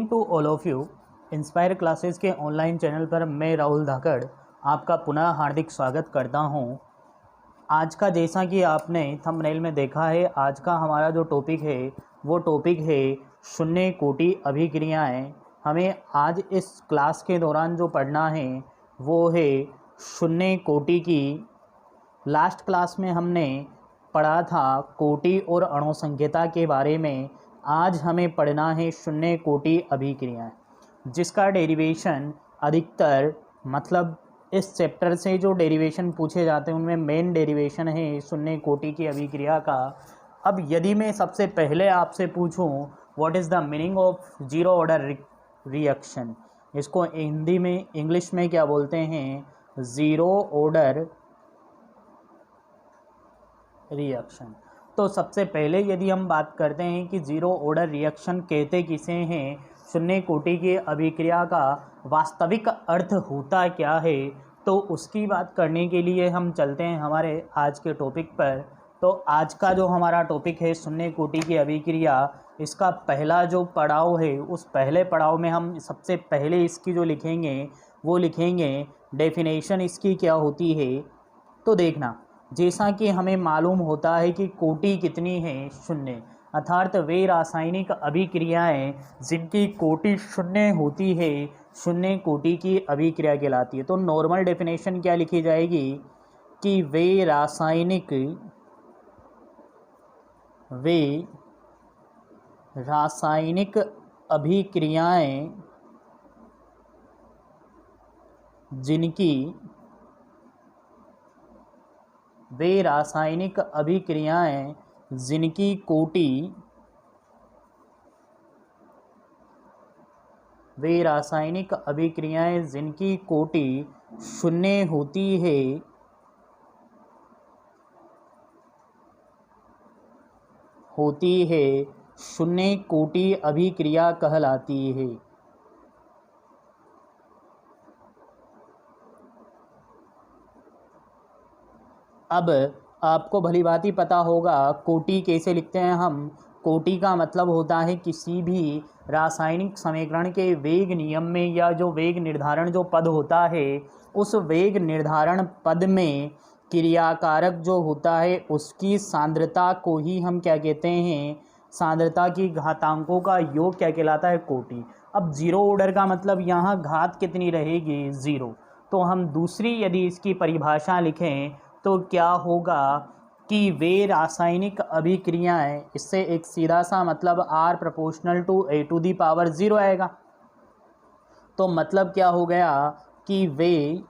Morning to all of you. Inspire classes के online channel पर मैं राहुल धाकड़ आपका पुनः हार्दिक स्वागत करता हूं। आज का जैसा कि आपने थंबनेल में देखा है, आज का हमारा जो टॉपिक है वो टॉपिक है शून्य कोटि अभिक्रियाएं। हमें आज इस क्लास के दौरान जो पढ़ना है वो है शून्य कोटि की। लास्ट क्लास में हमने पढ़ा था कोटि और अणुसंख्यता के बारे में। आज हमें पढ़ना है शून्य कोटि अभिक्रियाएं, जिसका डेरिवेशन अधिकतर मतलब इस चैप्टर से जो डेरिवेशन पूछे जाते हैं उनमें मेन डेरिवेशन है शून्य कोटि की अभिक्रिया का। अब यदि मैं सबसे पहले आपसे पूछूं what is the meaning of zero order reaction, इसको हिंदी में इंग्लिश में क्या बोलते हैं, ज़ीरो ऑर्डर रिएक्शन। तो सबसे पहले यदि हम बात करते हैं कि ज़ीरो ऑर्डर रिएक्शन कहते किसे हैं, शून्य कोटि की अभिक्रिया का वास्तविक अर्थ होता क्या है, तो उसकी बात करने के लिए हम चलते हैं हमारे आज के टॉपिक पर। तो आज का जो हमारा टॉपिक है शून्य कोटि की अभिक्रिया, इसका पहला जो पड़ाव है उस पहले पड़ाव में हम सबसे पहले इसकी जो लिखेंगे वो लिखेंगे डेफिनेशन इसकी क्या होती है। तो देखना, जैसा कि हमें मालूम होता है कि कोटि कितनी है, शून्य, अर्थात वे रासायनिक अभिक्रियाएं जिनकी कोटि शून्य होती है शून्य कोटि की अभिक्रिया कहलाती है। तो नॉर्मल डेफिनेशन क्या लिखी जाएगी कि वे रासायनिक अभिक्रियाएं जिनकी कोटि शून्य होती है शून्य कोटि अभिक्रिया कहलाती है। अब आपको भली भांति ही पता होगा कोटि कैसे लिखते हैं हम। कोटि का मतलब होता है किसी भी रासायनिक समीकरण के वेग नियम में या जो वेग निर्धारण जो पद होता है उस वेग निर्धारण पद में क्रियाकारक जो होता है उसकी सांद्रता को ही हम क्या कहते हैं, सांद्रता की घातांकों का योग क्या कहलाता है, कोटि। अब जीरो ऑर्डर का मतलब यहाँ घात कितनी रहेगी, ज़ीरो। तो हम दूसरी यदि इसकी परिभाषा लिखें तो क्या होगा कि वे रासायनिक अभिक्रियाएं, इससे एक सीधा सा मतलब R proportional to A to the power 0 आएगा। तो मतलब क्या हो गया कि वे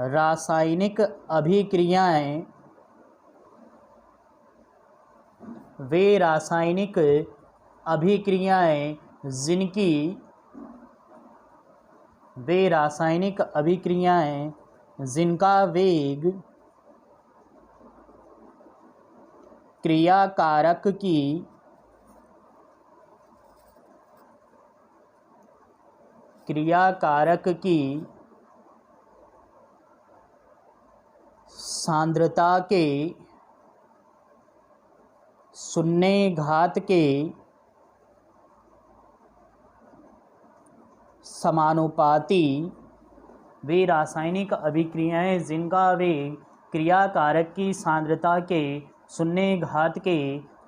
रासायनिक अभिक्रियाएं जिनका वेग क्रियाकारक की सांद्रता के शून्य घात के समानुपाती, वे रासायनिक अभिक्रियाएं जिनका वेग क्रियाकारक की सांद्रता के शून्य घात के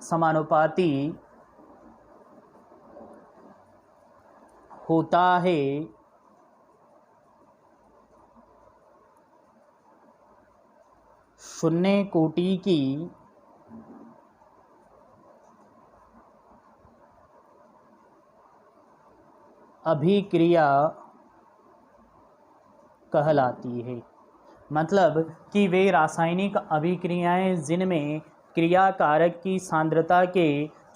समानुपाती होता है शून्य कोटि की अभिक्रिया कहलाती है। मतलब कि वे रासायनिक अभिक्रियाएं जिनमें क्रियाकारक की सांद्रता के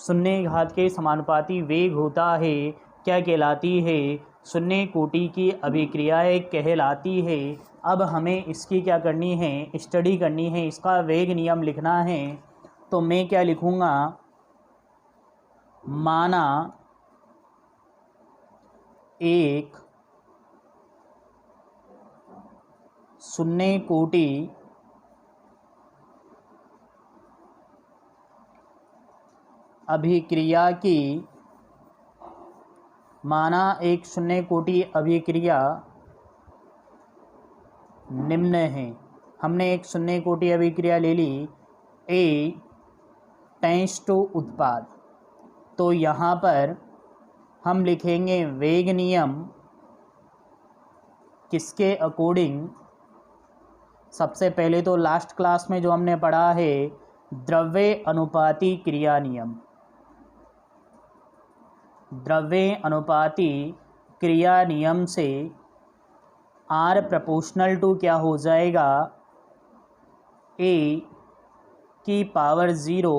शून्य घात के समानुपाती वेग होता है क्या कहलाती है, शून्य कोटि की अभिक्रियाएं कहलाती है। अब हमें इसकी क्या करनी है, स्टडी करनी है, इसका वेग नियम लिखना है। तो मैं क्या लिखूँगा, माना एक शून्य कोटि अभिक्रिया की, माना एक शून्य कोटि अभिक्रिया निम्न है। हमने एक शून्य कोटि अभिक्रिया ले ली, ए टेंड्स टू उत्पाद। तो यहाँ पर हम लिखेंगे वेग नियम किसके अकॉर्डिंग। सबसे पहले तो लास्ट क्लास में जो हमने पढ़ा है द्रव्य अनुपाती क्रिया नियम। द्रव्य अनुपाती क्रिया नियम से R प्रोपोर्शनल टू क्या हो जाएगा, A की पावर 0।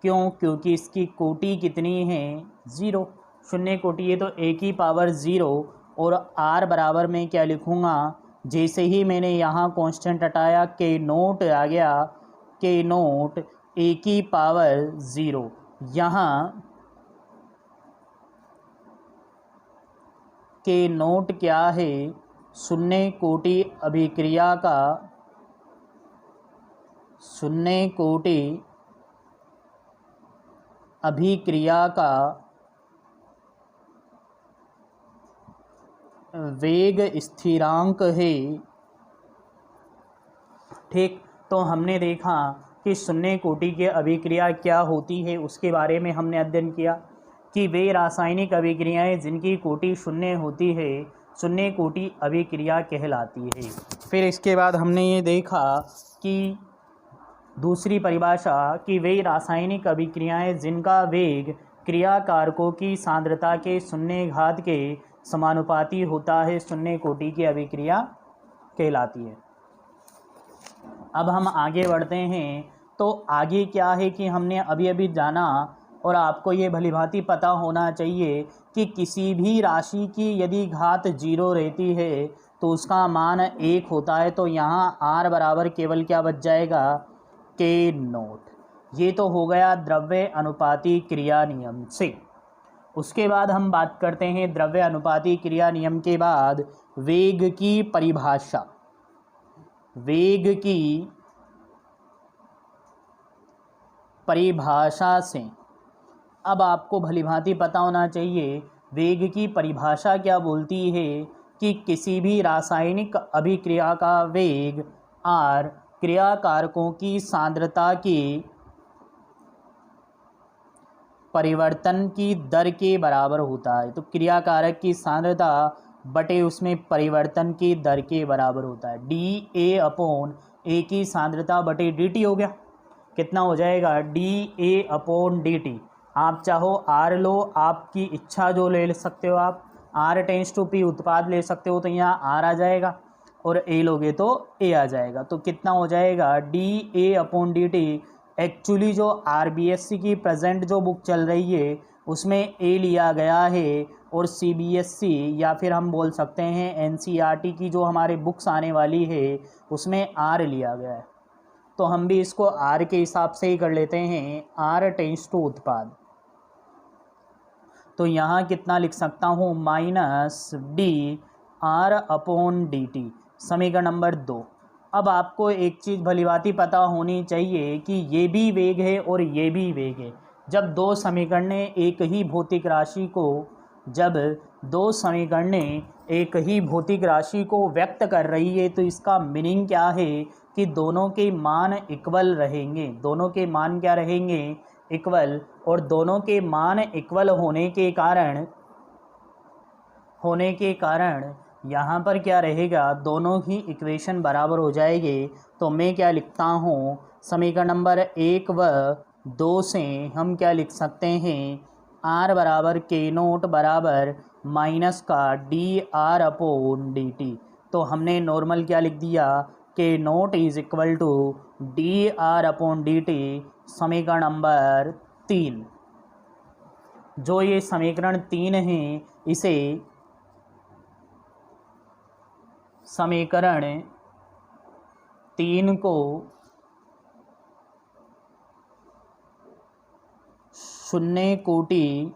क्यों? क्योंकि इसकी कोटि कितनी है, 0, शून्य कोटि है तो A की पावर 0। और R बराबर में क्या लिखूँगा, जैसे ही मैंने यहाँ कांस्टेंट हटाया के नोट आ गया, के नोट A की पावर 0। यहाँ के नोट क्या है, शून्य कोटि अभिक्रिया का, शून्य कोटि अभिक्रिया का वेग स्थिरांक है। ठीक, तो हमने देखा कि शून्य कोटि की अभिक्रिया क्या होती है, उसके बारे में हमने अध्ययन किया कि वे रासायनिक अभिक्रियाएं जिनकी कोटि शून्य होती है शून्य कोटि अभिक्रिया कहलाती है। फिर इसके बाद हमने ये देखा कि दूसरी परिभाषा कि वे रासायनिक अभिक्रियाएं जिनका वेग क्रिया कारकों की सांद्रता के शून्य घात के समानुपाती होता है शून्य कोटि की अभिक्रिया कहलाती है। अब हम आगे बढ़ते हैं। तो आगे क्या है कि हमने अभी अभी जाना और आपको ये भलीभांति पता होना चाहिए कि किसी भी राशि की यदि घात 0 रहती है तो उसका मान 1 होता है। तो यहाँ R बराबर केवल क्या बच जाएगा, के नोट। ये तो हो गया द्रव्य अनुपाती क्रिया नियम से। उसके बाद हम बात करते हैं द्रव्य अनुपाती क्रिया नियम के बाद वेग की परिभाषा। वेग की परिभाषा से अब आपको भलीभांति पता होना चाहिए वेग की परिभाषा क्या बोलती है कि किसी भी रासायनिक अभिक्रिया का वेग R क्रिया कारकों की सांद्रता की परिवर्तन की दर के बराबर होता है। तो क्रिया कारक की सांद्रता बटे उसमें परिवर्तन की दर के बराबर होता है। डी ए अपॉन ए की सांद्रता बटे डी टी हो गया। कितना हो जाएगा, D A upon d T. आप चाहो आर लो, आपकी इच्छा जो ले सकते हो आप। आर टेंस टू पी उत्पाद ले सकते हो तो यहाँ आर आ जाएगा और ए लोगे तो ए आ जाएगा। तो कितना हो जाएगा, D A upon d T. Actually जो आरबीएससी की प्रेजेंट जो बुक चल रही है उसमें ए लिया गया है और सीबीएसई या फिर हम बोल सकते हैं एनसीईआरटी की जो हमारे बुक्स आने वाली है उसमें आर लिया गया है। तो हम भी इसको आर के हिसाब से ही कर लेते हैं, आर टेंस टू उत्पाद। तो यहाँ कितना लिख सकता हूँ, minus D r upon d t, समीकरण नंबर 2। अब आपको एक चीज़ भलीभांति पता होनी चाहिए कि ये भी वेग है और ये भी वेग है। जब दो समीकरणें एक ही भौतिक राशि को व्यक्त कर रही है तो इसका मीनिंग क्या है कि दोनों के मान इक्वल रहेंगे। दोनों के मान क्या रहेंगे, इक्वल। और दोनों के मान इक्वल होने के कारण यहाँ पर क्या रहेगा, दोनों ही इक्वेशन बराबर हो जाएंगे। तो मैं क्या लिखता हूँ, समीकरण नंबर 1 व 2 से हम क्या लिख सकते हैं, आर बराबर के नोट बराबर माइनस का d r upon d t. तो हमने नॉर्मल क्या लिख दिया, k naught is equal to d r upon d t, समीकरण नंबर 3। जो ये समीकरण 3 है इसे समीकरण 3 को शून्य कोटि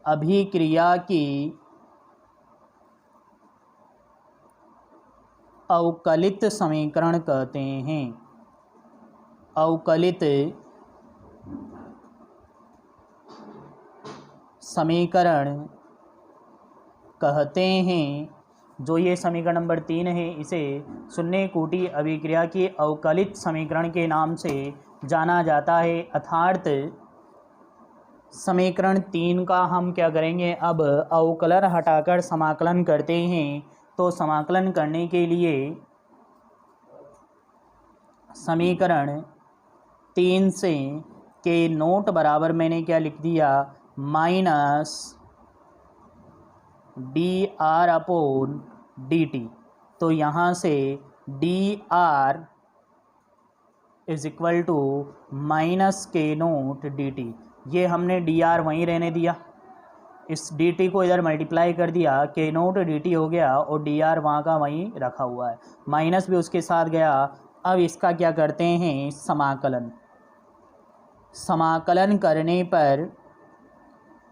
अभिक्रिया की अवकलित समीकरण कहते हैं। अवकलित समीकरण कहते हैं। जो ये समीकरण नंबर 3 है, इसे शून्य कोटि अभिक्रिया के अवकलित समीकरण के नाम से जाना जाता है। अर्थात समीकरण 3 का हम क्या करेंगे, अब अवकलन हटाकर समाकलन करते हैं। तो समाकलन करने के लिए समीकरण 3 से के नोट बराबर मैंने क्या लिख दिया, माइनस dr/dt। तो यहाँ से dr is equal to minus k naught dt। ये हमने dr वहीं रहने दिया, इस dt को इधर मल्टीप्लाई कर दिया, के नोट dt हो गया और dr वहाँ का वहीं रखा हुआ है, माइनस भी उसके साथ गया। अब इसका क्या करते हैं, समाकलन। समाकलन करने पर,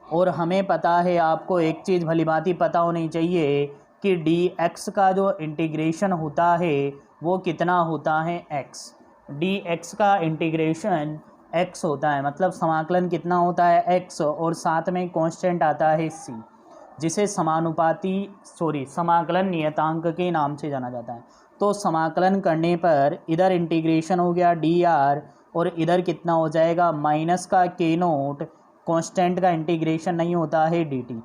और हमें पता है, आपको एक चीज़ भलीभांति पता होनी चाहिए कि dx का जो इंटीग्रेशन होता है वो कितना होता है, x। dx का इंटीग्रेशन x होता है, मतलब समाकलन कितना होता है, x, और साथ में कांस्टेंट आता है c, जिसे समाकलन नियतांक के नाम से जाना जाता है। तो समाकलन करने पर इधर इंटीग्रेशन हो गया dr, और इधर कितना हो जाएगा, माइनस का के नोट, कांस्टेंट का इंटीग्रेशन नहीं होता है dt।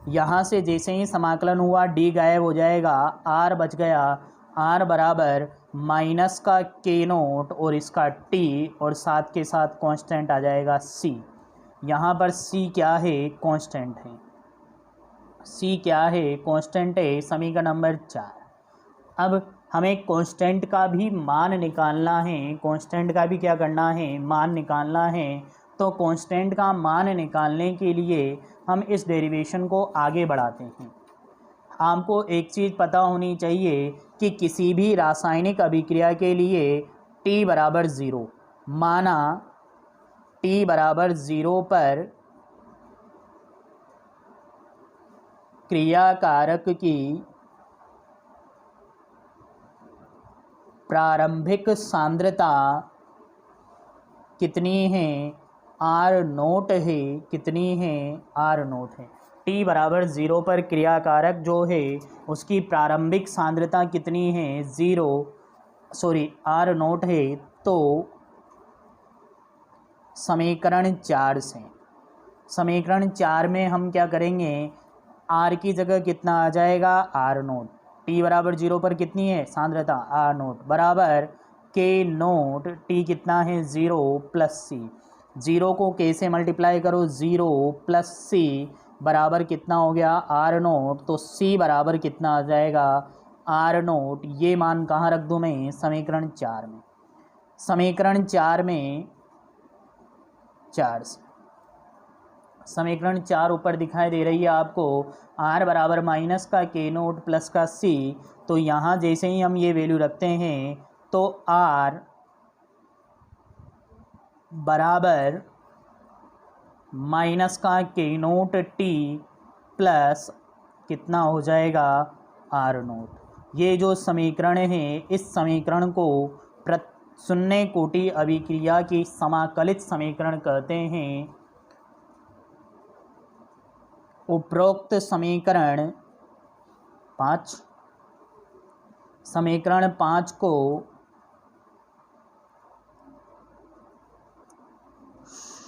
यहाँ से जैसे ही समाकलन हुआ d गायब हो जाएगा, r बच गया, r बराबर माइनस का के नोट और इसका t, और साथ के साथ कांस्टेंट आ जाएगा c। यहाँ पर c क्या है, कांस्टेंट है। c क्या है, कांस्टेंट है, समीकरण नंबर 4। अब हमें कांस्टेंट का भी मान निकालना है, कांस्टेंट का भी क्या करना है, मान निकालना है। तो कांस्टेंट का मान निकालने के लिए हम इस डेरिवेशन को आगे बढ़ाते हैं। आपको एक चीज़ पता होनी चाहिए कि किसी भी रासायनिक अभिक्रिया के लिए t बराबर 0, माना t बराबर 0 पर क्रियाकारक की प्रारंभिक सांद्रता कितनी है, r0 है, कितनी है, r0 है। t बराबर 0 पर क्रियाकारक जो है उसकी प्रारंभिक सांद्रता कितनी है, r0 है। तो समीकरण 4 से, समीकरण 4 में हम क्या करेंगे, r की जगह कितना आ जाएगा, r0। t बराबर 0 पर कितनी है सांद्रता, r0, बराबर के नोट, t कितना है, 0 प्लस c। 0 को k से मल्टीप्लाई करो, 0 प्लस c बराबर कितना हो गया, r0। तो c बराबर कितना आ जाएगा, r0। ये मान कहाँ रख दूँ मैं, समीकरण 4 में। समीकरण 4 में, 4 से समीकरण 4 ऊपर दिखाई दे रही है आपको, r बराबर माइनस का के नोट प्लस का c। तो यहाँ जैसे ही हम ये वैल्यू रखते हैं तो r बराबर माइनस का के नोट t प्लस कितना हो जाएगा, r0। ये जो समीकरण है, इस समीकरण को शून्य कोटि अभिक्रिया की समाकलित समीकरण कहते हैं। उपरोक्त समीकरण 5, समीकरण 5 को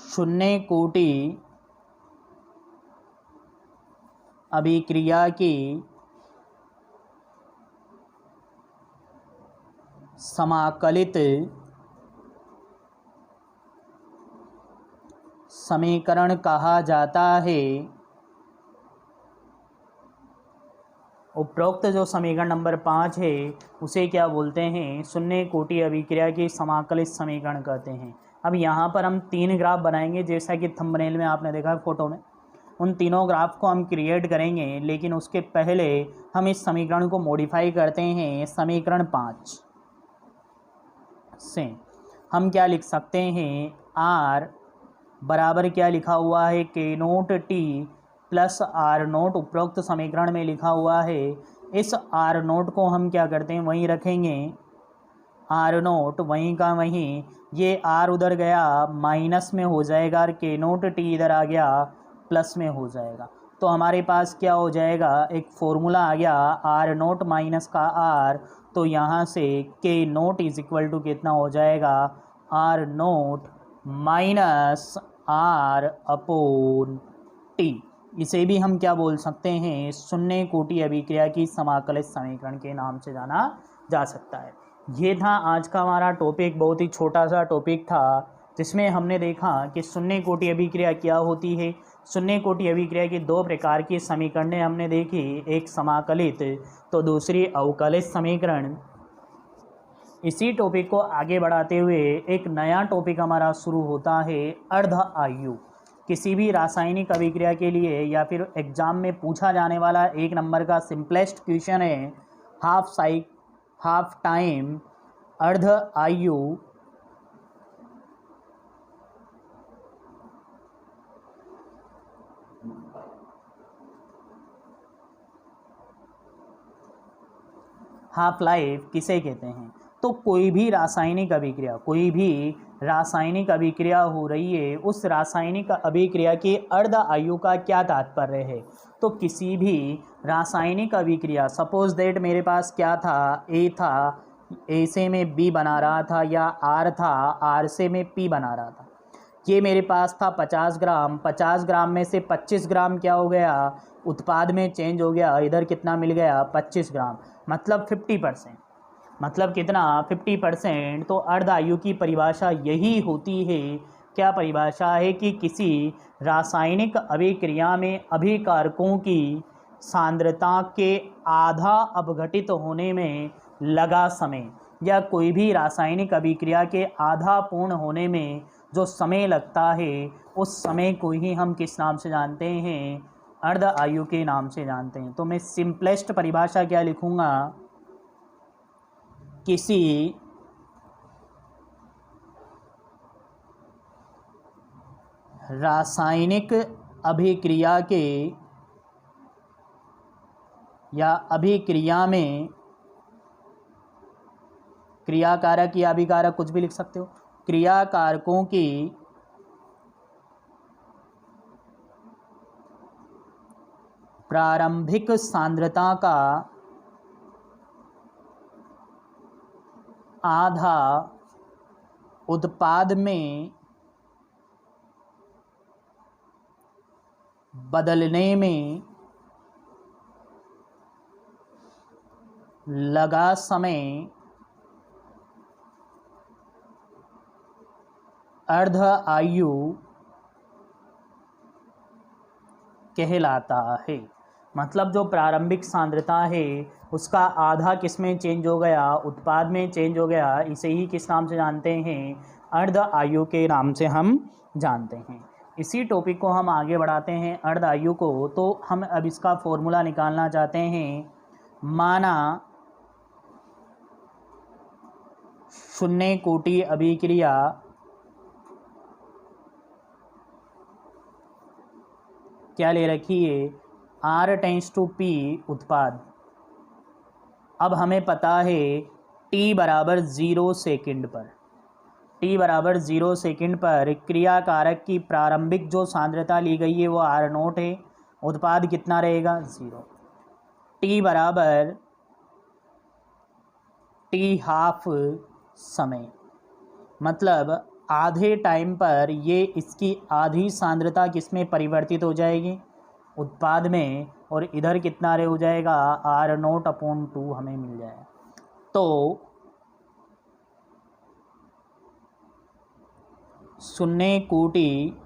शून्य कोटि अभिक्रिया की समाकलित समीकरण कहा जाता है। उपरोक्त जो समीकरण नंबर 5 है उसे क्या बोलते हैं, शून्य कोटि अभिक्रिया की समाकलित समीकरण कहते हैं। अब यहाँ पर हम 3 ग्राफ बनाएंगे, जैसा कि थंबनेल में आपने देखा फोटो में। उन तीनों ग्राफ को हम क्रिएट करेंगे, लेकिन उसके पहले हम इस समीकरण को मॉडिफाई करते हैं। समीकरण 5 से हम क्या लिख सकते हैं, r बराबर क्या लिखा हुआ है, के नोट t प्लस r0 उपरोक्त समीकरण में लिखा हुआ है। इस r0 को हम क्या करते हैं, वहीं रखेंगे, r0 वहीं का वहीं, ये आर उधर गया माइनस में हो जाएगा और के नोट टी इधर आ गया प्लस में हो जाएगा। तो हमारे पास क्या हो जाएगा, एक फॉर्मूला आ गया आर नोट माइनस का आर। तो यहाँ से के नोट इज इक्वल टू कितना हो जाएगा, r naught minus r upon t. इसे भी हम क्या बोल सकते हैं, शून्य कोटि अभिक्रिया की समाकलित समीकरण के नाम से जाना जा सकता है। ये था आज का हमारा टॉपिक, बहुत ही छोटा सा टॉपिक था जिसमें हमने देखा कि शून्य कोटि अभिक्रिया क्या होती है। शून्य कोटि अभिक्रिया की दो प्रकार की समीकरणें हमने देखी, एक समाकलित तो दूसरी अवकलित समीकरण। इसी टॉपिक को आगे बढ़ाते हुए एक नया टॉपिक हमारा शुरू होता है, अर्ध आयु। किसी भी रासायनिक अभिक्रिया के लिए या फिर एग्जाम में पूछा जाने वाला एक नंबर का सिंपलेस्ट क्वेश्चन है, हाफ टाइम अर्ध आयु हाफ लाइफ किसे कहते हैं। तो कोई भी रासायनिक अभिक्रिया हो रही है, उस रासायनिक अभिक्रिया की अर्ध आयु का क्या तात्पर्य है। तो किसी भी रासायनिक अभिक्रिया, सपोज दैट मेरे पास क्या था, ए था, ए से मैं बी बना रहा था, या आर था, आर से मैं पी बना रहा था। ये मेरे पास था 50 ग्राम, 50 ग्राम में से 25 ग्राम क्या हो गया, उत्पाद में चेंज हो गया, इधर कितना मिल गया 25 ग्राम, मतलब 50%, मतलब कितना 50%। तो अर्ध आयु की परिभाषा यही होती है, क्या परिभाषा है कि किसी रासायनिक अभिक्रिया में अभिकारकों की सांद्रता के आधा अपघटित होने में लगा समय, या कोई भी रासायनिक अभिक्रिया के आधा पूर्ण होने में जो समय लगता है, उस समय को ही हम किस नाम से जानते हैं, अर्ध आयु के नाम से जानते हैं। तो मैं सिंपलेस्ट परिभाषा क्या लिखूंगा, किसी रासायनिक अभिक्रिया के या अभिक्रिया में क्रियाकारक या अभिकारक कुछ भी लिख सकते हो, क्रियाकारकों की प्रारंभिक सांद्रता का आधा उत्पाद में बदलने में लगा समय अर्ध आयु कहलाता है। मतलब जो प्रारंभिक सांद्रता है उसका आधा किस में चेंज हो गया, उत्पाद में चेंज हो गया, इसे ही किस नाम से जानते हैं, अर्ध आयु के नाम से हम जानते हैं। इसी टॉपिक को हम आगे बढ़ाते हैं अर्ध आयु को। तो हम अब इसका फॉर्मूला निकालना चाहते हैं। माना शून्य कोटि अभिक्रिया क्या ले रखी है, R टेंस टू P उत्पाद। अब हमें पता है t बराबर 0 सेकंड पर क्रियाकारक की प्रारंभिक जो सांद्रता ली गई है वो R0 है, उत्पाद कितना रहेगा 0। t बराबर t हाफ समय, मतलब आधे टाइम पर ये इसकी आधी सांद्रता किस में परिवर्तित हो जाएगी, उत्पाद में, और इधर कितना रे हो जाएगा R0/2 हमें मिल जाएगा। तो शून्य कोटि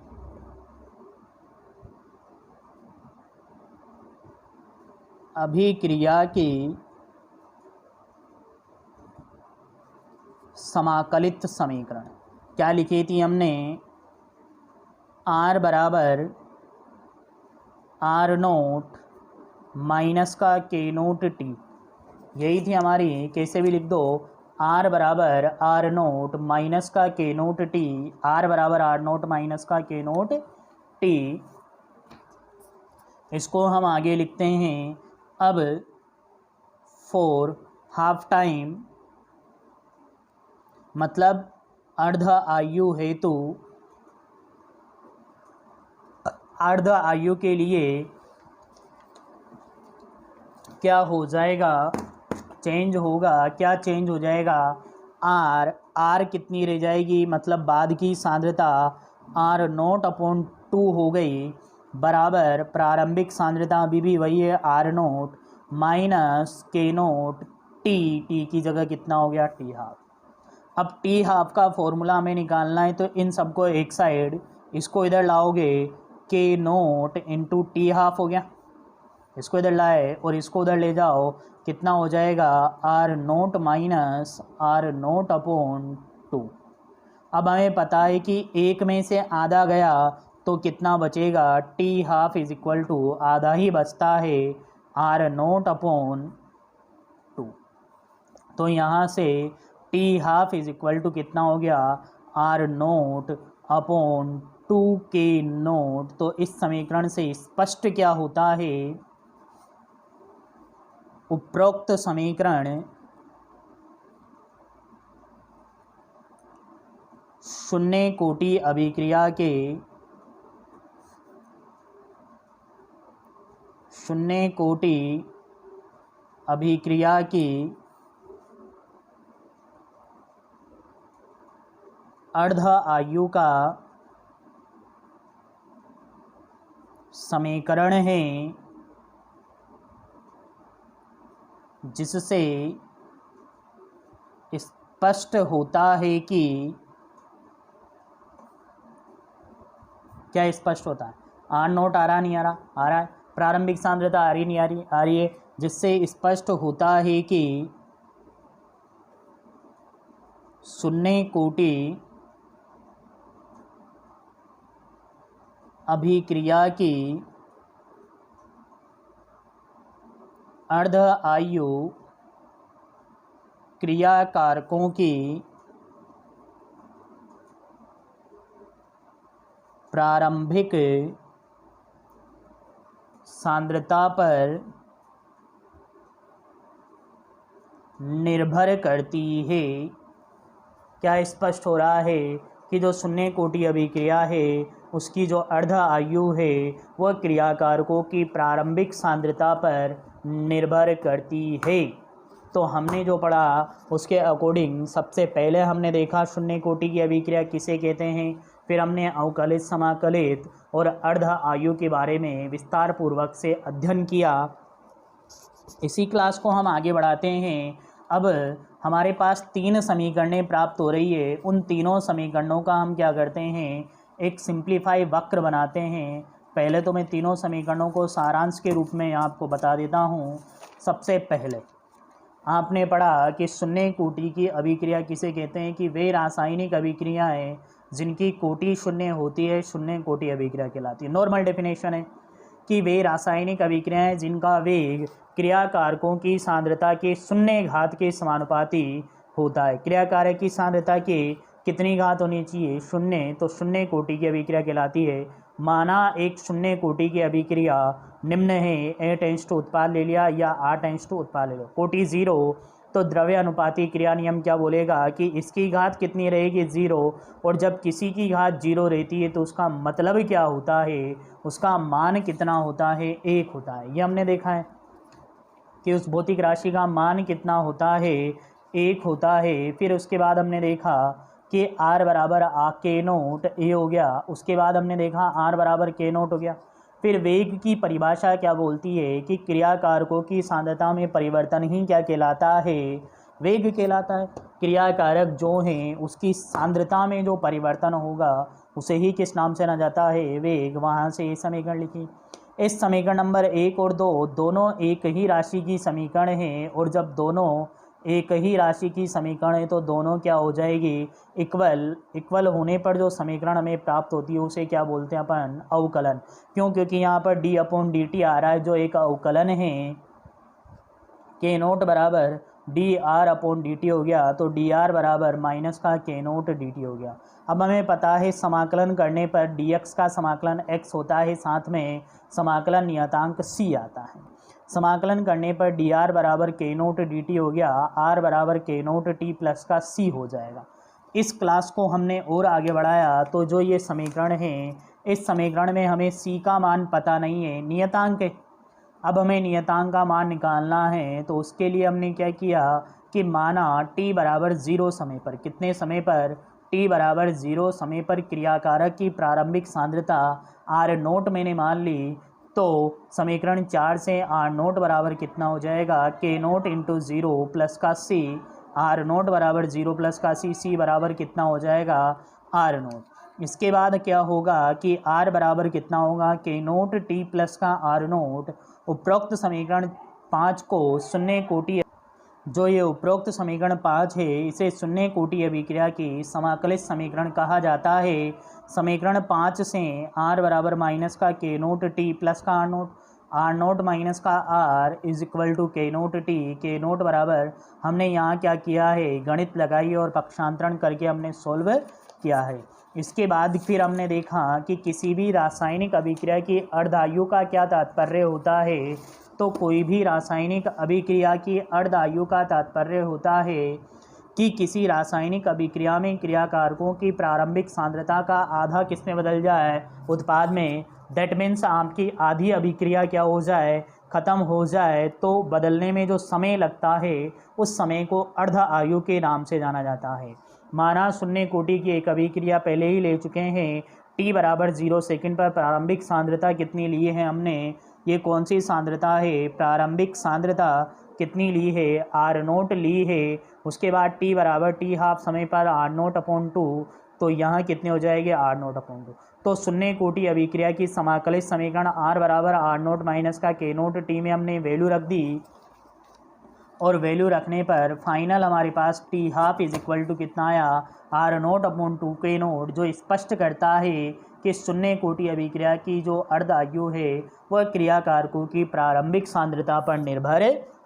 अभिक्रिया की समाकलित समीकरण क्या लिखी थी हमने, R बराबर R0 माइनस का K0 T, यही थी हमारी। कैसे भी लिख दो, R बराबर R0 माइनस का K0 T, R बराबर R0 माइनस का K0 T। इसको हम आगे लिखते हैं। अब फॉर हाफ टाइम, मतलब अर्ध आयु हेतु अर्ध आयु के लिए क्या हो जाएगा, चेंज होगा, क्या चेंज हो जाएगा, आर कितनी रह जाएगी, मतलब बाद की सांद्रता R0/2 हो गई, बराबर प्रारंभिक सांद्रता अभी भी वही है R0 माइनस K0 टी की जगह कितना हो गया T12। अब T12 का फॉर्मूला हमें निकालना है, तो इन सबको एक साइड, इसको इधर लाओगे, K0 इंटू T12 हो गया, इसको इधर लाए और इसको उधर ले जाओ, कितना हो जाएगा R0 माइनस R0/2। अब हमें पता है कि एक में से आधा गया तो कितना बचेगा, T12 इज इक्वल टू आधा ही बचता है R0/2। तो यहाँ से T12 इज इक्वल टू कितना हो गया R0/2 K0। तो इस समीकरण से स्पष्ट क्या होता है, उपरोक्त समीकरण शून्य कोटि अभिक्रिया के की अर्ध आयु का समीकरण है, जिससे स्पष्ट होता है कि क्या स्पष्ट होता है, R0 आ रहा नहीं आ रहा, आ रहा है, प्रारंभिक सांद्रता आ रही नहीं आ रही, आ रही है, जिससे स्पष्ट होता है कि शून्य कोटि अभिक्रिया की अर्ध आयु क्रियाकारकों की प्रारंभिक सांद्रता पर निर्भर करती है। क्या स्पष्ट हो रहा है कि जो शून्य कोटि अभिक्रिया है उसकी जो अर्ध आयु है वह क्रियाकारकों की प्रारंभिक सांद्रता पर निर्भर करती है। तो हमने जो पढ़ा उसके अकॉर्डिंग सबसे पहले हमने देखा शून्य कोटि की अभिक्रिया किसे कहते हैं, फिर हमने अवकलित, समाकलित और अर्ध आयु के बारे में विस्तार पूर्वक से अध्ययन किया। इसी क्लास को हम आगे बढ़ाते हैं। अब हमारे पास 3 समीकरणें प्राप्त हो रही है, उन तीनों समीकरणों का हम क्या करते हैं, एक सिंप्लीफाई वक्र बनाते हैं। पहले तो मैं तीनों समीकरणों को सारांश के रूप में आपको बता देता हूँ। सबसे पहले आपने पढ़ा कि शून्य कोटि की अभिक्रिया किसे कहते हैं, कि वे रासायनिक अभिक्रियाएं जिनकी कोटि शून्य होती है शून्य कोटि अभिक्रिया कहलाती है। नॉर्मल डेफिनेशन है कि वे रासायनिक अभिक्रियाएं जिनका वेग क्रियाकारकों की सांद्रता के शून्य घात के समानुपाती होता है। क्रियाकारक की सांद्रता के कितनी घात होनी चाहिए, शून्य, तो शून्य कोटि की अभिक्रिया कहलाती है। माना एक शून्य कोटि की अभिक्रिया निम्न है, A → उत्पाद ले लिया या R → उत्पाद ले लो, कोटि 0, तो द्रव्य अनुपाती क्रिया नियम क्या बोलेगा कि इसकी घात कितनी रहेगी, 0। और जब किसी की घात 0 रहती है तो उसका मतलब क्या होता है, उसका मान कितना होता है, 1 होता है। ये हमने देखा है कि उस भौतिक राशि का मान कितना होता है, 1 होता है। फिर उसके बाद हमने देखा कि R बराबर K0 A हो गया। उसके बाद हमने देखा R बराबर K0 हो गया। फिर वेग की परिभाषा क्या बोलती है कि क्रियाकारकों की सांद्रता में परिवर्तन ही क्या कहलाता है, वेग कहलाता है। क्रियाकारक जो हैं उसकी सांद्रता में जो परिवर्तन होगा उसे ही किस नाम से जाना जाता है, वेग। वहाँ से ये समीकरण लिखी। इस समीकरण नंबर 1 और 2 दोनों एक ही राशि की समीकरण हैं, और जब दोनों एक ही राशि की समीकरण है तो दोनों क्या हो जाएगी, इक्वल होने पर जो समीकरण हमें प्राप्त होती है उसे क्या बोलते हैं अपन, अवकलन। क्यों, क्योंकि यहाँ पर d/dt आ रहा है जो एक अवकलन है। K0 बराबर dr/dt हो गया, तो dr बराबर माइनस का K0 dt हो गया। अब हमें पता है समाकलन करने पर dx का समाकलन x होता है, साथ में समाकलन नियतांक c आता है। समाकलन करने पर dr बराबर K0 dt हो गया, r बराबर K0 t प्लस का c हो जाएगा। इस क्लास को हमने और आगे बढ़ाया तो जो ये समीकरण है, इस समीकरण में हमें c का मान पता नहीं है, नियतांक है। अब हमें नियतांक का मान निकालना है, तो उसके लिए हमने क्या किया कि माना t बराबर 0 समय पर, कितने समय पर, t बराबर 0 समय पर क्रियाकारक की प्रारंभिक सांद्रता r0 मैंने मान ली। तो समीकरण 4 से r0 बराबर कितना हो जाएगा, k0 इंटू 0 प्लस का c, r0 बराबर 0 प्लस का c बराबर कितना हो जाएगा, r0। इसके बाद क्या होगा कि r बराबर कितना होगा, k0 t प्लस का r0। उपरोक्त समीकरण 5 को शून्य कोटि, जो ये उपरोक्त समीकरण 5 है, इसे शून्य कोटि अभिक्रिया की समाकलित समीकरण कहा जाता है। समीकरण 5 से r बराबर माइनस का k0 t प्लस का r0 माइनस का r is equal to k0 t, k0 बराबर हमने यहाँ क्या किया है, गणित लगाई और पक्षांतरण करके हमने सोल्व किया है। इसके बाद फिर हमने देखा कि किसी भी रासायनिक अभिक्रिया की अर्धायु का क्या तात्पर्य होता है। तो कोई भी रासायनिक अभिक्रिया की अर्धायु का तात्पर्य होता है कि किसी रासायनिक अभिक्रिया में क्रियाकारकों की प्रारंभिक सांद्रता का आधा किस में बदल जाए, उत्पाद में। दैट मीन्स आपकी आधी अभिक्रिया क्या हो जाए, ख़त्म हो जाए। तो बदलने में जो समय लगता है उस समय को अर्ध आयु के नाम से जाना जाता है। माना शून्य कोटि की एक अभिक्रिया पहले ही ले चुके हैं, t बराबर 0 सेकंड पर प्रारंभिक सांद्रता कितनी ली है हमने, ये कौन सी सांद्रता है, प्रारंभिक सांद्रता कितनी ली है, r0 ली है। उसके बाद t बराबर t हाफ समय पर r0/2, तो यहाँ कितने हो जाएंगे, r0/2। तो शून्य कोटि अभिक्रिया की समाकलित समीकरण r बराबर r0 माइनस का k0 t में हमने वैल्यू रख दी, और वैल्यू रखने पर फाइनल हमारे पास t half is equal to कितना आया, r0/2 k0, जो स्पष्ट करता है कि शून्य कोटि अभिक्रिया की जो अर्ध आयु है वह क्रियाकारकों की प्रारंभिक सांद्रता पर निर्भर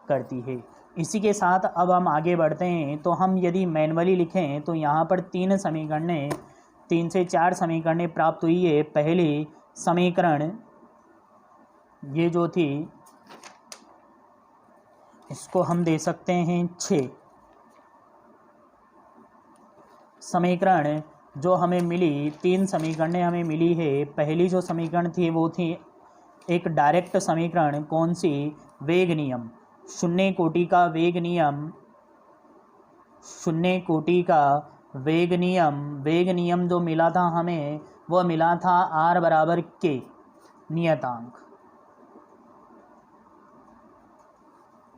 करती है। इसी के साथ अब हम आगे बढ़ते हैं। तो हम यदि मैनुअली लिखें तो यहाँ पर 3 से 4 समीकरणें प्राप्त हुई है। पहली समीकरण ये जो थी इसको हम दे सकते हैं 6। समीकरण जो हमें मिली, 3 समीकरणें हमें मिली है। पहली जो समीकरण थी वो थी एक डायरेक्ट समीकरण, कौन सी, वेग नियम, शून्य कोटि का वेग नियम, शून्य कोटि का वेग नियम जो मिला था हमें वह मिला था r बराबर k नियतांक।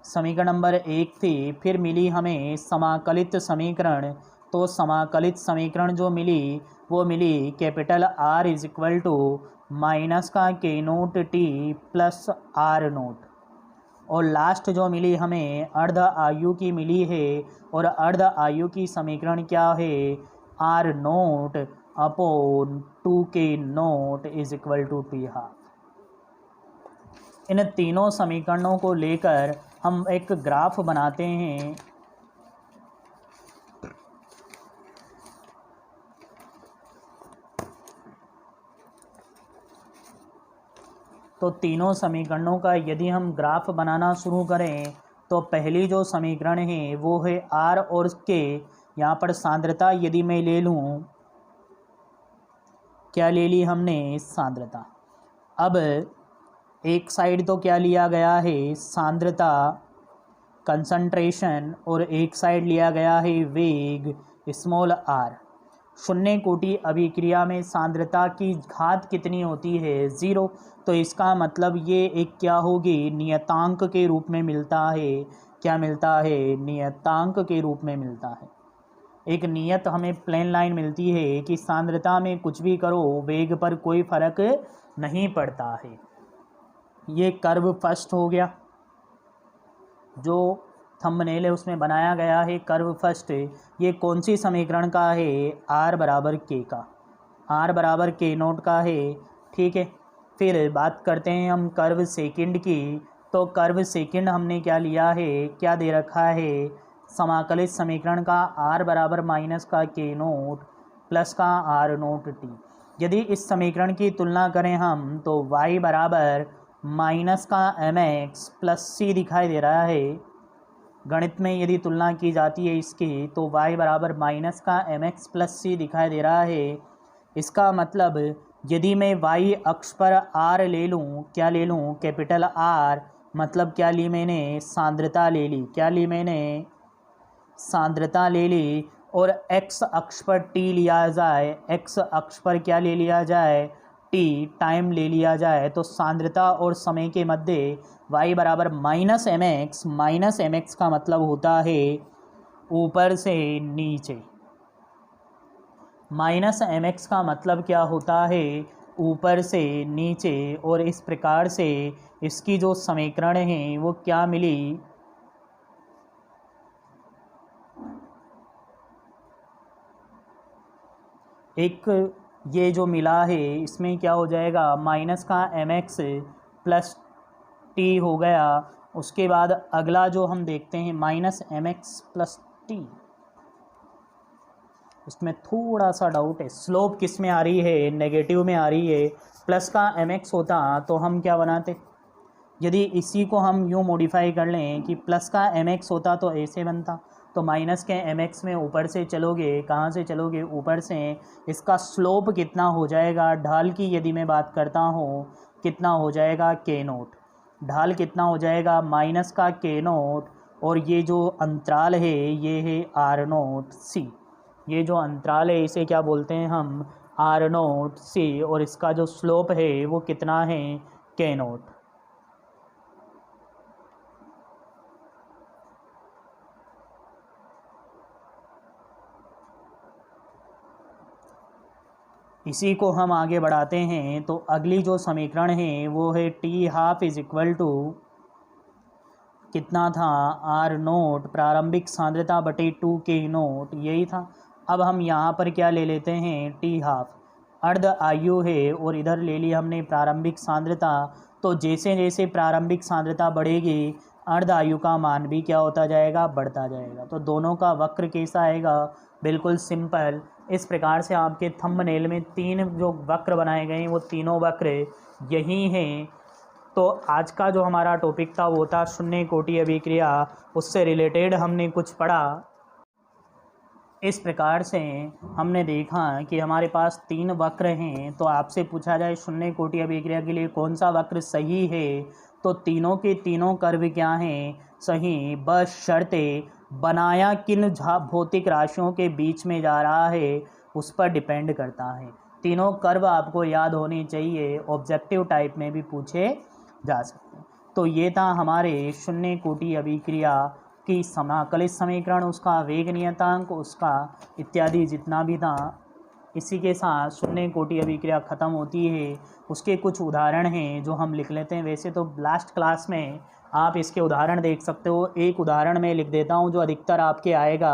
समीकरण नंबर 1 थी। फिर मिली हमें समाकलित समीकरण, तो समाकलित समीकरण जो मिली वो मिली capital R is equal to minus का k0 t प्लस r0। और लास्ट जो मिली हमें अर्ध आयु की मिली है, और अर्ध आयु की समीकरण क्या है, r0 upon 2k0 is equal to t half. इन तीनों समीकरणों को लेकर हम एक ग्राफ बनाते हैं। तो तीनों समीकरणों का यदि हम ग्राफ बनाना शुरू करें तो पहली जो समीकरण है वो है r और k। यहाँ पर सांद्रता यदि मैं ले लूँ, क्या ले ली हमने, सांद्रता। अब एक साइड तो क्या लिया गया है, सांद्रता, कंसंट्रेशन, और एक साइड लिया गया है वेग, स्मॉल r। शून्य कोटि अभिक्रिया में सांद्रता की घात कितनी होती है, 0। तो इसका मतलब ये एक क्या होगी, नियतांक के रूप में मिलता है। क्या मिलता है, नियतांक के रूप में मिलता है। एक नियत हमें प्लेन लाइन मिलती है कि सांद्रता में कुछ भी करो वेग पर कोई फर्क नहीं पड़ता है। ये कर्व फर्स्ट हो गया, जो थंबनेल है उसमें बनाया गया है कर्व फर्स्ट। ये कौन सी समीकरण का है, r बराबर k का, r बराबर k0 का है, ठीक है। फिर बात करते हैं हम कर्व सेकंड की। तो कर्व सेकंड हमने क्या लिया है, क्या दे रखा है, समाकलित समीकरण का r बराबर माइनस का k0 प्लस का r0 t। यदि इस समीकरण की तुलना करें हम तो y बराबर माइनस का mx प्लस c दिखाई दे रहा है, गणित में यदि तुलना की जाती है इसकी, तो y बराबर माइनस का mx प्लस c दिखाई दे रहा है। इसका मतलब यदि मैं y अक्ष पर r ले लूँ, क्या ले लूँ, कैपिटल R, मतलब क्या ली मैंने, सांद्रता ले ली। क्या ली मैंने, सांद्रता ले ली। और x अक्ष पर t लिया जाए, x अक्ष पर क्या ले लिया जाए, t, टाइम ले लिया जाए, तो सांद्रता और समय के मध्य y बराबर minus m x. Minus m x का मतलब होता है ऊपर से नीचे। माइनस एम एक्स का मतलब क्या होता है, ऊपर से नीचे। और इस प्रकार से इसकी जो समीकरण है वो क्या मिली, एक ये जो मिला है इसमें क्या हो जाएगा, माइनस का एम एक्स प्लस टी हो गया। उसके बाद अगला जो हम देखते हैं minus m x plus t, इसमें थोड़ा सा डाउट है, स्लोप किस में आ रही है, नेगेटिव में आ रही है। प्लस का एम एक्स होता तो हम क्या बनाते, यदि इसी को हम यूँ मॉडिफाई कर लें कि प्लस का एम एक्स होता तो ऐसे बनता, तो माइनस के एम एक्स में ऊपर से चलोगे, कहाँ से चलोगे, ऊपर से। इसका स्लोप कितना हो जाएगा, ढाल की यदि मैं बात करता हूँ, कितना हो जाएगा, के नोट। ढाल कितना हो जाएगा, माइनस का के नोट। और ये जो अंतराल है ये है आर नोट सी। ये जो अंतराल है इसे क्या बोलते हैं हम, आर नोट सी। और इसका जो स्लोप है वो कितना है, के नोट। इसी को हम आगे बढ़ाते हैं तो अगली जो समीकरण है वो है t half is equal to, कितना था, आर नोट प्रारंभिक सांद्रता बटे 2 के नोट, यही था। अब हम यहाँ पर क्या ले लेते हैं, टी हाफ अर्ध आयु है और इधर ले ली हमने प्रारंभिक सांद्रता। तो जैसे जैसे प्रारंभिक सांद्रता बढ़ेगी अर्ध आयु का मान भी क्या होता जाएगा, बढ़ता जाएगा। तो दोनों का वक्र कैसा आएगा, बिल्कुल सिंपल। इस प्रकार से आपके थंबनेल में 3 जो वक्र बनाए गए हैं वो तीनों वक्र यही हैं। तो आज का जो हमारा टॉपिक था वो था शून्य कोटि अभिक्रिया, उससे रिलेटेड हमने कुछ पढ़ा। इस प्रकार से हमने देखा कि हमारे पास 3 वक्र हैं। तो आपसे पूछा जाए शून्य कोटि अभिक्रिया के लिए कौन सा वक्र सही है, तो तीनों के तीनों कर्व क्या हैं, सही, बस शर्ते बनाया किन भौतिक राशियों के बीच में जा रहा है उस पर डिपेंड करता है। तीनों कर्व आपको याद होने चाहिए, ऑब्जेक्टिव टाइप में भी पूछे जा सकते हैं। तो ये था हमारे शून्य कोटि अभिक्रिया की समाकलित समीकरण, उसका वेग नियतांक, उसका इत्यादि जितना भी था। इसी के साथ शून्य कोटि अभिक्रिया ख़त्म होती है। उसके कुछ उदाहरण हैं जो हम लिख लेते हैं। वैसे तो लास्ट क्लास में आप इसके उदाहरण देख सकते हो, एक उदाहरण में लिख देता हूँ जो अधिकतर आपके आएगा।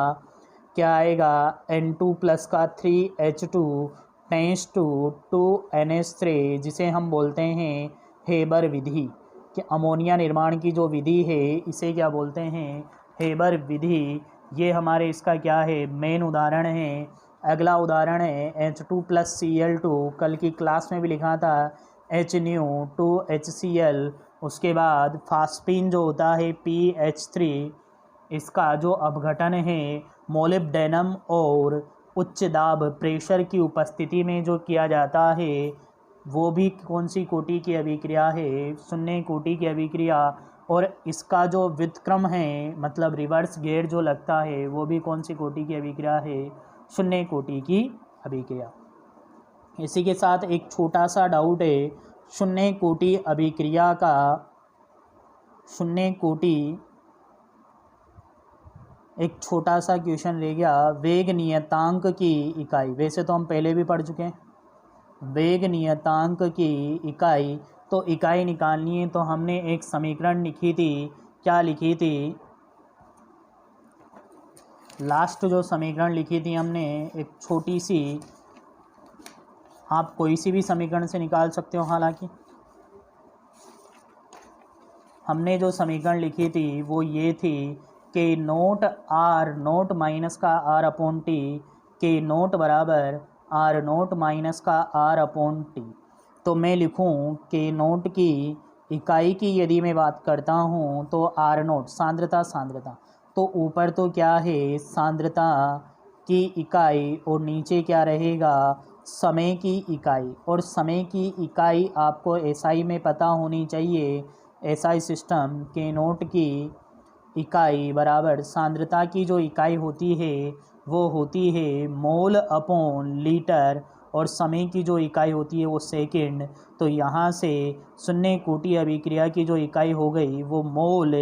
क्या आएगा, N2 प्लस का 3H2 टेंस टू 2NH3, जिसे हम बोलते हैं हेबर विधि। कि अमोनिया निर्माण की जो विधि है इसे क्या बोलते हैं, हेबर विधि। ये हमारे इसका क्या है, मेन उदाहरण है। अगला उदाहरण है H2 प्लस Cl2, कल की क्लास में भी लिखा था HNu2HCl। उसके बाद फास्फीन जो होता है PH3, इसका जो अपघटन है मोलिब्डेनम और उच्च दाब प्रेशर की उपस्थिति में जो किया जाता है वो भी कौन सी कोटि की अभिक्रिया है, शून्य कोटि की अभिक्रिया। और इसका जो व्युत्क्रम है, मतलब रिवर्स गेयर जो लगता है, वो भी कौन सी कोटि की अभिक्रिया है, शून्य कोटि की अभिक्रिया। इसी के साथ एक छोटा सा डाउट है, शून्य कोटि अभिक्रिया का, शून्य कोटि, एक छोटा सा क्वेश्चन रह गया, वेग नियतांक की इकाई। वैसे तो हम पहले भी पढ़ चुके हैं, वेग नियतांक की इकाई। तो इकाई निकालनी है तो हमने एक समीकरण लिखी थी, क्या लिखी थी, लास्ट जो समीकरण लिखी थी हमने, एक छोटी सी, आप कोई सी भी समीकरण से निकाल सकते हो। हालांकि हमने जो समीकरण लिखी थी वो ये थी कि नोट आर नोट माइनस का आर अपॉन टी, के नोट बराबर आर नोट माइनस का आर अपॉन टी। तो मैं लिखूं के नोट की इकाई की यदि मैं बात करता हूं तो आर नोट सांद्रता, सांद्रता तो ऊपर तो क्या है सांद्रता की इकाई और नीचे क्या रहेगा समय की इकाई। और समय की इकाई आपको एसआई में पता होनी चाहिए। एसआई सिस्टम के नोट की इकाई बराबर सांद्रता की जो इकाई होती है वो होती है मोल अपॉन लीटर, और समय की जो इकाई होती है वो सेकंड। तो यहाँ से शून्य कोटि अभिक्रिया की जो इकाई हो गई वो mole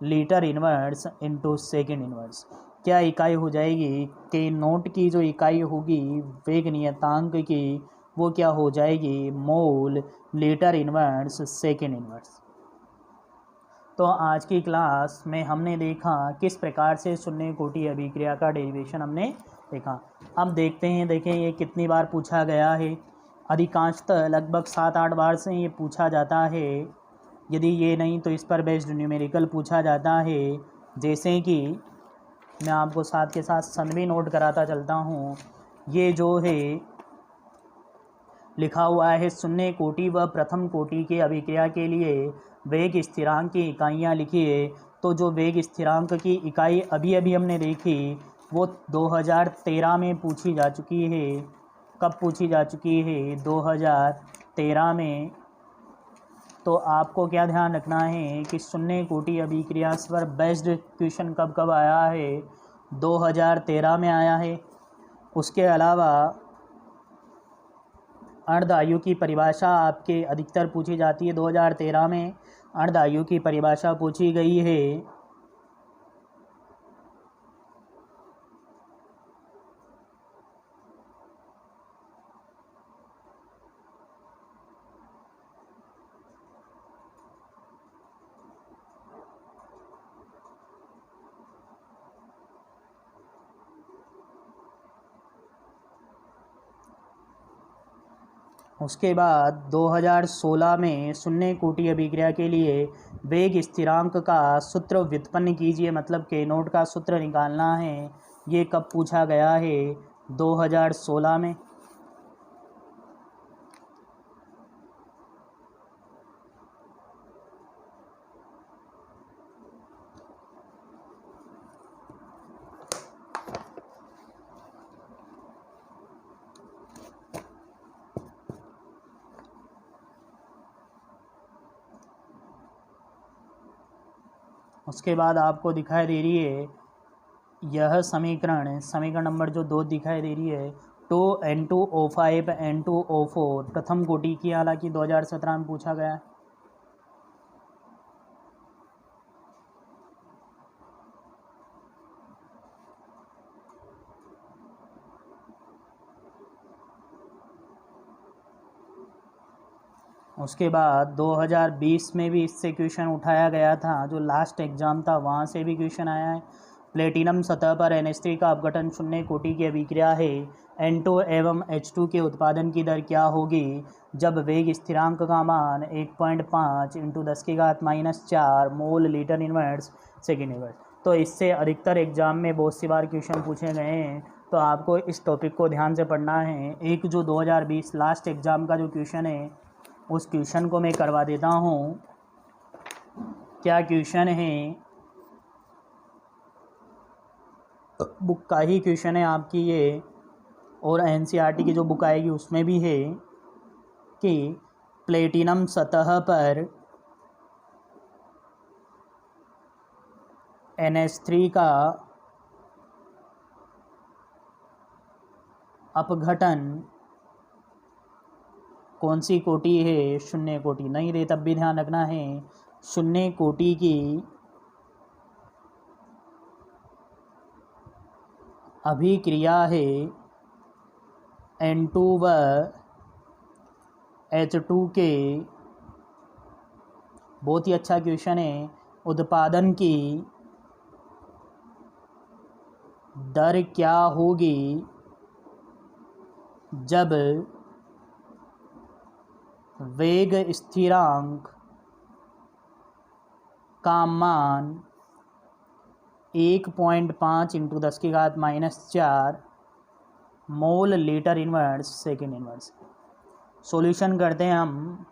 litre inverse into second inverse. क्या इकाई हो जाएगी कि नोट की जो इकाई होगी वेग नियतांक की वो क्या हो जाएगी mole litre inverse second inverse. तो आज की क्लास में हमने देखा किस प्रकार से शून्य कोटि अभिक्रिया का डेरिवेशन हमने देखा। अब देखते हैं, देखें ये कितनी बार पूछा गया है। अधिकांशतः लगभग 7-8 बार से ये पूछा जाता है। यदि ये नहीं तो इस पर बेस्ड न्यूमेरिकल पूछा जाता है। जैसे कि मैं आपको साथ के साथ सन भी नोट कराता चलता हूँ। ये जो है लिखा हुआ है शून्य कोटि व प्रथम कोटि के अभिक्रिया के लिए वेग स्थिरांक की इकाइयाँ लिखिए। तो जो वेग स्थिरांक की इकाई अभी अभी हमने देखी वो 2013 में पूछी जा चुकी है। कब पूछी जा चुकी है? 2013 में। तो आपको क्या ध्यान रखना है कि शून्य कोटि अभिक्रिया पर बेस्ड क्वेश्चन कब कब आया है? 2013 में आया है। उसके अलावा अर्धआयु की परिभाषा आपके अधिकतर पूछी जाती है। 2013 में अर्धआयु की परिभाषा पूछी गई है। उसके बाद 2016 में शून्य कोटि अभिक्रिया के लिए वेग स्थिरांक का सूत्र व्युत्पन्न कीजिए, मतलब के नोट का सूत्र निकालना है। ये कब पूछा गया है? 2016 में। उसके बाद आपको दिखाई दे रही है यह समीकरण नंबर जो 2 दिखाई दे रही है 2N2O5 N2O4 प्रथम कोटि की, हालांकि 2017 में पूछा गया। उसके बाद 2020 में भी इससे क्वेश्चन उठाया गया था, जो लास्ट एग्ज़ाम था वहाँ से भी क्वेश्चन आया है। प्लेटिनम सतह पर NH3 का अपघटन शून्य कोटि की अभिक्रिया है। N2 एवं H2 के उत्पादन की दर क्या होगी जब वेग स्थिरांक का मान 1.5 × 10⁻⁴ mole litre inverse second inverse. तो इससे अधिकतर एग्ज़ाम में बहुत सी बार क्वेश्चन पूछे गए हैं, तो आपको इस टॉपिक को ध्यान से पढ़ना है। एक जो 2020 लास्ट एग्ज़ाम का जो क्वेश्चन है उस क्वेश्चन को मैं करवा देता हूँ। क्या क्वेश्चन है? बुक का ही क्वेश्चन है आपकी ये, और NCERT की जो बुक आएगी उसमें भी है कि प्लेटिनम सतह पर NH3 का अपघटन कौन सी कोटि है? शून्य कोटि। नहीं रे तब भी ध्यान रखना है शून्य कोटि की अभिक्रिया है N2 व H2 के। बहुत ही अच्छा क्वेश्चन है। उत्पादन की दर क्या होगी जब वेग स्थिरांक का मान 1.5 × 10⁻⁴ mole litre inverse second inverse. Solution करते हैं हम।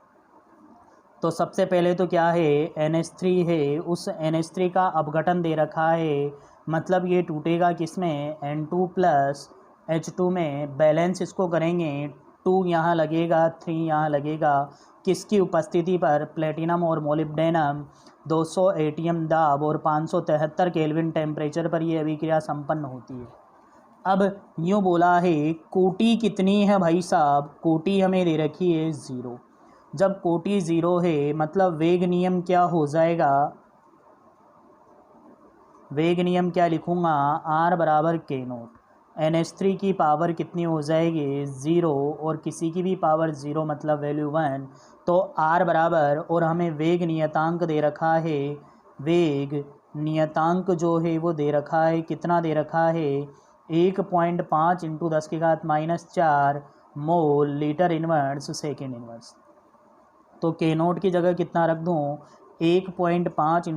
तो सबसे पहले तो क्या है? NH3 है, उस NH3 का अपघटन दे रखा है मतलब ये टूटेगा किस में, N2 प्लस H2 में। बैलेंस इसको करेंगे, 2 यहाँ लगेगा, 3 यहाँ लगेगा, किसकी उपस्थिति पर, प्लेटिनम और मोलिब्डेनम 200 एटीएम दाब और 573 केल्विन टेम्परेचर पर ये अभिक्रिया संपन्न होती है। अब यूँ बोला है कोटि कितनी है भाई साहब, कोटि हमें दे रखी है 0। जब कोटि 0 है मतलब वेग नियम क्या हो जाएगा, वेग नियम क्या लिखूँगा, R बराबर k0। NH3 की पावर कितनी हो जाएगी 0 और किसी की भी पावर 0 मतलब वैल्यू 1। तो R बराबर, और हमें वेग नियतांक दे रखा है, वेग नियतांक जो है वो दे रखा है, कितना दे रखा है 1.5 × 10⁻⁴ mole litre inverse second inverse. तो k0 की जगह कितना रख दूँ, 1.5 ×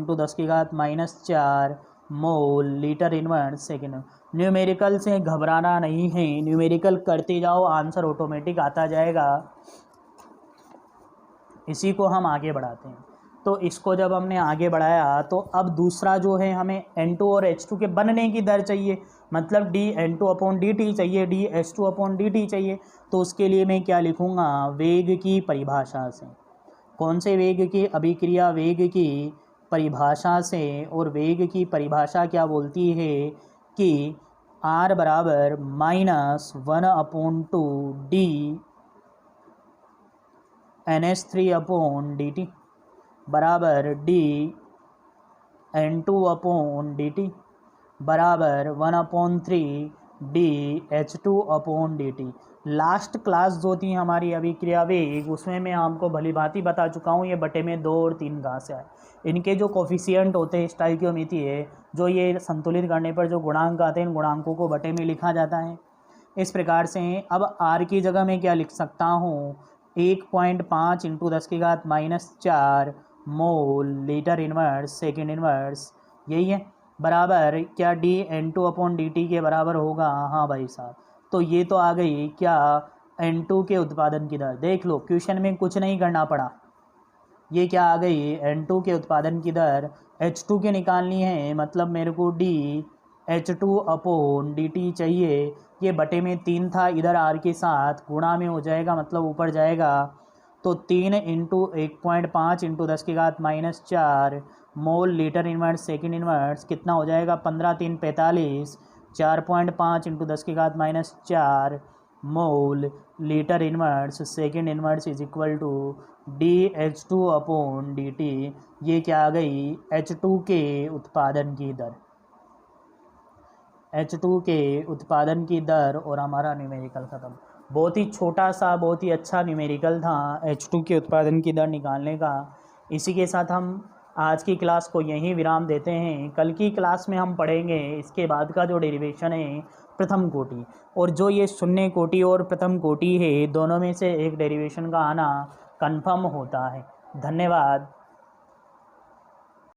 10⁻⁴ mole litre inverse second. Numerical से घबराना नहीं है, न्यूमेरिकल करते जाओ, आंसर ऑटोमेटिक आता जाएगा। इसी को हम आगे बढ़ाते हैं। तो इसको जब हमने आगे बढ़ाया तो अब दूसरा जो है हमें N2 और H2 के बनने की दर चाहिए, मतलब dN2/dt चाहिए, dH2/dt चाहिए। तो उसके लिए मैं क्या लिखूँगा, वेग की परिभाषा से। कौन से वेग की, अभिक्रिया वेग की परिभाषा से। और वेग की परिभाषा क्या बोलती है कि R बराबर -1/2 d NH3/dt बराबर dN2/dt बराबर 1/3 dH2/dt। लास्ट क्लास जो थी हमारी अभिक्रिया वेग, उसमें मैं आपको भली भांति बता चुका हूँ ये बटे में 2 और 3 कहाँ से आए। इनके जो कोफिशिएंट होते हैं स्टोइकियोमेट्री है, जो ये संतुलित करने पर जो गुणांक आते हैं, इन गुणांकों को बटे में लिखा जाता है इस प्रकार से। अब R की जगह मैं क्या लिख सकता हूँ, 1.5 × 10⁻⁴ mole litre inverse second inverse, यही है, बराबर क्या dN2/dt के बराबर होगा। हाँ भाई साहब, तो ये तो आ गई क्या, N2 के उत्पादन की दर। देख लो क्वेश्चन में कुछ नहीं करना पड़ा, ये क्या आ गई, N2 के उत्पादन की दर। H2 के निकालनी है, मतलब मेरे को dH2/dt चाहिए। ये बटे में 3 था, इधर R के साथ गुणा में हो जाएगा, मतलब ऊपर जाएगा। तो 3 × 1.5 × 10⁻⁴ mole litre inverse second inverse कितना हो जाएगा, 15 × 3 = 45, 4.5 × 10⁻⁴ mole litre inverse second inverse is equal to dH2/dt। ये क्या आ गई, H2 के उत्पादन की दर, H2 के उत्पादन की दर। और हमारा न्यूमेरिकल ख़त्म। बहुत ही छोटा सा, बहुत ही अच्छा न्यूमेरिकल था H2 के उत्पादन की दर निकालने का। इसी के साथ हम आज की क्लास को यहीं विराम देते हैं। कल की क्लास में हम पढ़ेंगे इसके बाद का जो डेरिवेशन है प्रथम कोटि, और जो ये शून्य कोटि और प्रथम कोटि है, दोनों में से एक डेरिवेशन का आना कन्फर्म होता है। धन्यवाद।